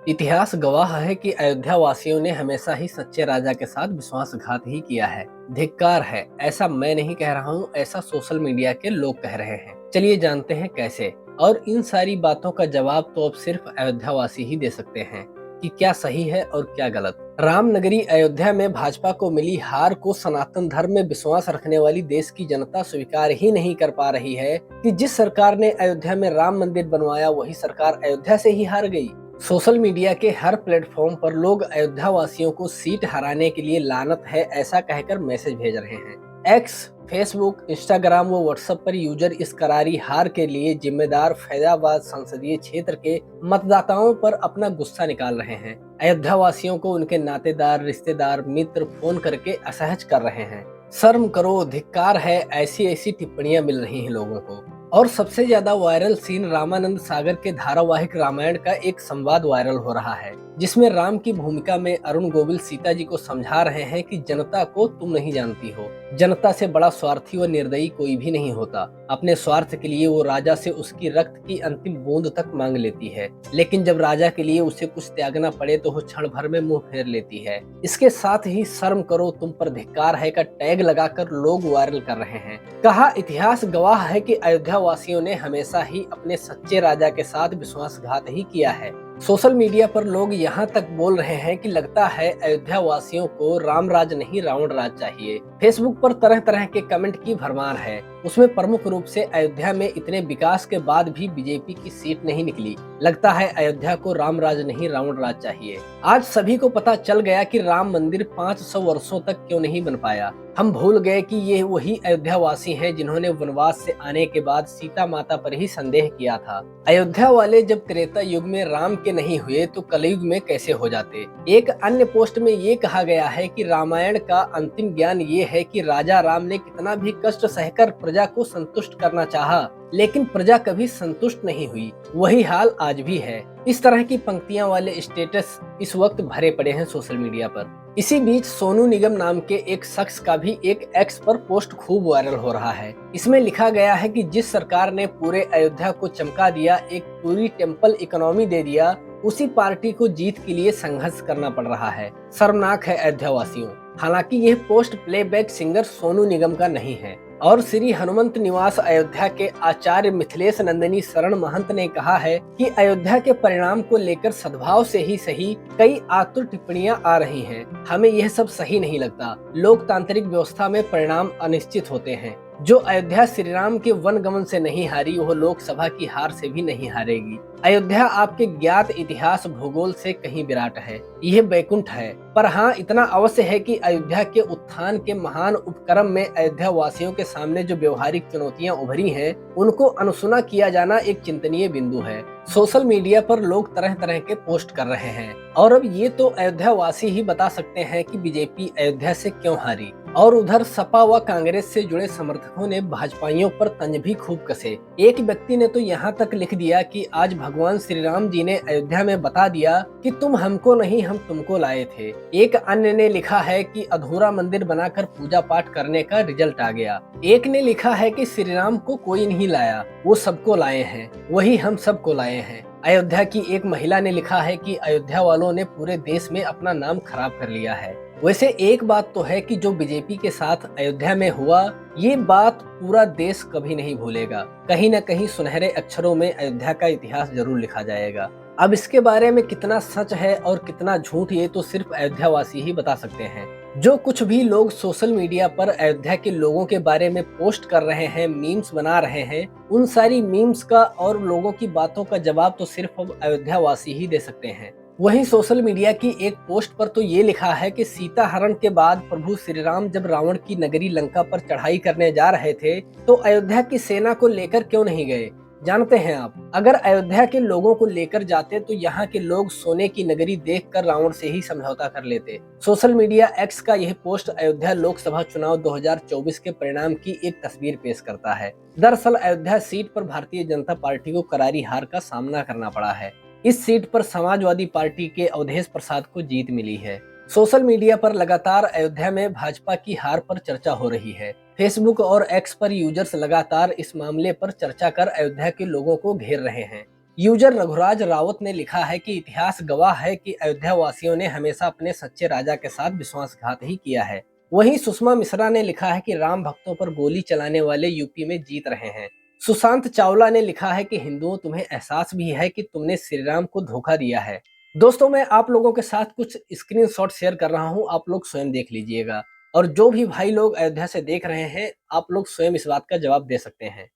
इतिहास गवाह है कि अयोध्या वासियों ने हमेशा ही सच्चे राजा के साथ विश्वासघात ही किया है। धिक्कार है, ऐसा मैं नहीं कह रहा हूँ, ऐसा सोशल मीडिया के लोग कह रहे हैं। चलिए जानते हैं कैसे। और इन सारी बातों का जवाब तो अब सिर्फ अयोध्या वासी ही दे सकते हैं कि क्या सही है और क्या गलत। राम नगरी अयोध्या में भाजपा को मिली हार को सनातन धर्म में विश्वास रखने वाली देश की जनता स्वीकार ही नहीं कर पा रही है कि जिस सरकार ने अयोध्या में राम मंदिर बनवाया वही सरकार अयोध्या से ही हार गई। सोशल मीडिया के हर प्लेटफॉर्म पर लोग अयोध्या वासियों को सीट हराने के लिए लानत है ऐसा कहकर मैसेज भेज रहे हैं। एक्स, फेसबुक, इंस्टाग्राम व व्हाट्सएप पर यूजर इस करारी हार के लिए जिम्मेदार फैजाबाद संसदीय क्षेत्र के मतदाताओं पर अपना गुस्सा निकाल रहे हैं। अयोध्या वासियों को उनके नातेदार, रिश्तेदार, मित्र फोन करके असहज कर रहे हैं। शर्म करो, धिक्कार है, ऐसी ऐसी टिप्पणियां मिल रही हैं लोगों को। और सबसे ज्यादा वायरल सीन रामानंद सागर के धारावाहिक रामायण का एक संवाद वायरल हो रहा है, जिसमें राम की भूमिका में अरुण गोविल सीता जी को समझा रहे हैं कि जनता को तुम नहीं जानती हो। जनता से बड़ा स्वार्थी व निर्दयी कोई भी नहीं होता। अपने स्वार्थ के लिए वो राजा से उसकी रक्त की अंतिम बूंद तक मांग लेती है, लेकिन जब राजा के लिए उसे कुछ त्यागना पड़े तो वो क्षण भर में मुंह फेर लेती है। इसके साथ ही शर्म करो, तुम पर धिक्कार है का टैग लगाकर लोग वायरल कर रहे हैं। कहा, इतिहास गवाह है कि अयोध्या वासियों ने हमेशा ही अपने सच्चे राजा के साथ विश्वासघात ही किया है। सोशल मीडिया पर लोग यहाँ तक बोल रहे हैं कि लगता है अयोध्या वासियों को राम राज नहीं रावण राज चाहिए। फेसबुक पर तरह तरह के कमेंट की भरमार है। उसमें प्रमुख रूप से अयोध्या में इतने विकास के बाद भी बीजेपी की सीट नहीं निकली। लगता है अयोध्या को राम राज नहीं रावण राज चाहिए। आज सभी को पता चल गया कि राम मंदिर 500 वर्षों तक क्यों नहीं बन पाया। हम भूल गए कि ये वही अयोध्या वासी हैं जिन्होंने वनवास से आने के बाद सीता माता पर ही संदेह किया था। अयोध्या वाले जब त्रेता युग में राम के नहीं हुए तो कलयुग में कैसे हो जाते। एक अन्य पोस्ट में ये कहा गया है कि रामायण का अंतिम ज्ञान ये है कि राजा राम ने कितना भी कष्ट सहकर प्रजा को संतुष्ट करना चाहा, लेकिन प्रजा कभी संतुष्ट नहीं हुई। वही हाल आज भी है। इस तरह की पंक्तियां वाले स्टेटस इस वक्त भरे पड़े हैं सोशल मीडिया पर। इसी बीच सोनू निगम नाम के एक शख्स का भी एक एक्स पर पोस्ट खूब वायरल हो रहा है। इसमें लिखा गया है कि जिस सरकार ने पूरे अयोध्या को चमका दिया, एक पूरी टेम्पल इकोनॉमी दे दिया, उसी पार्टी को जीत के लिए संघर्ष करना पड़ रहा है। शर्मनाक है अयोध्या वासियों। हालांकि यह post playback singer Sonu Nigam का नहीं है और श्री हनुमंत निवास अयोध्या के आचार्य मिथिलेश नंदिनी शरण महंत ने कहा है कि अयोध्या के परिणाम को लेकर सद्भाव से ही सही कई आतुर टिप्पणियां आ रही हैं। हमें यह सब सही नहीं लगता। लोकतांत्रिक व्यवस्था में परिणाम अनिश्चित होते हैं। जो अयोध्या श्री राम के वनगमन से नहीं हारी, वह लोकसभा की हार से भी नहीं हारेगी। अयोध्या आपके ज्ञात इतिहास भूगोल से कहीं विराट है, यह बैकुंठ है। पर हाँ, इतना अवश्य है कि अयोध्या के उत्थान के महान उपक्रम में अयोध्या वासियों के सामने जो व्यवहारिक चुनौतियां उभरी हैं, उनको अनसुना किया जाना एक चिंतनीय बिंदु है। सोशल मीडिया पर लोग तरह तरह के पोस्ट कर रहे हैं और अब ये तो अयोध्या वासी ही बता सकते हैं कि बीजेपी अयोध्या से क्यों हारी। और उधर सपा व कांग्रेस से जुड़े समर्थकों ने भाजपाइयों पर तंज भी खूब कसे। एक व्यक्ति ने तो यहाँ तक लिख दिया कि आज भगवान श्री राम जी ने अयोध्या में बता दिया कि तुम हमको नहीं, हम तुमको लाए थे। एक अन्य ने लिखा है कि अधूरा मंदिर बनाकर पूजा पाठ करने का रिजल्ट आ गया। एक ने लिखा है कि श्री राम को कोई नहीं लाया, वो सबको लाए हैं, वही हम सबको लाए हैं। अयोध्या की एक महिला ने लिखा है कि अयोध्या वालों ने पूरे देश में अपना नाम खराब कर लिया है। वैसे एक बात तो है कि जो बीजेपी के साथ अयोध्या में हुआ, ये बात पूरा देश कभी नहीं भूलेगा। कहीं न कहीं सुनहरे अक्षरों में अयोध्या का इतिहास जरूर लिखा जाएगा। अब इसके बारे में कितना सच है और कितना झूठ, ये तो सिर्फ अयोध्या वासी ही बता सकते हैं। जो कुछ भी लोग सोशल मीडिया पर अयोध्या के लोगों के बारे में पोस्ट कर रहे हैं, मीम्स बना रहे हैं, उन सारी मीम्स का और लोगों की बातों का जवाब तो सिर्फ अब अयोध्या वासी ही दे सकते हैं। वहीं सोशल मीडिया की एक पोस्ट पर तो ये लिखा है कि सीता हरण के बाद प्रभु श्री राम जब रावण की नगरी लंका पर चढ़ाई करने जा रहे थे तो अयोध्या की सेना को लेकर क्यों नहीं गए। जानते हैं आप, अगर अयोध्या के लोगों को लेकर जाते तो यहाँ के लोग सोने की नगरी देखकर रावण से ही समझौता कर लेते। सोशल मीडिया एक्स का यह पोस्ट अयोध्या लोकसभा चुनाव 2024 के परिणाम की एक तस्वीर पेश करता है। दरअसल अयोध्या सीट पर भारतीय जनता पार्टी को करारी हार का सामना करना पड़ा है। इस सीट पर समाजवादी पार्टी के अवधेश प्रसाद को जीत मिली है। सोशल मीडिया पर लगातार अयोध्या में भाजपा की हार पर चर्चा हो रही है। फेसबुक और एक्स पर यूजर्स लगातार इस मामले पर चर्चा कर अयोध्या के लोगों को घेर रहे हैं। यूजर रघुराज रावत ने लिखा है कि इतिहास गवाह है कि अयोध्या वासियों ने हमेशा अपने सच्चे राजा के साथ विश्वासघात ही किया है। वहीं सुषमा मिश्रा ने लिखा है कि राम भक्तों पर गोली चलाने वाले यूपी में जीत रहे हैं। सुशांत चावला ने लिखा है कि हिंदुओं, तुम्हें एहसास भी है कि तुमने श्री राम को धोखा दिया है। दोस्तों, मैं आप लोगों के साथ कुछ स्क्रीनशॉट शेयर कर रहा हूं, आप लोग स्वयं देख लीजिएगा। और जो भी भाई लोग अयोध्या से देख रहे हैं, आप लोग स्वयं इस बात का जवाब दे सकते हैं।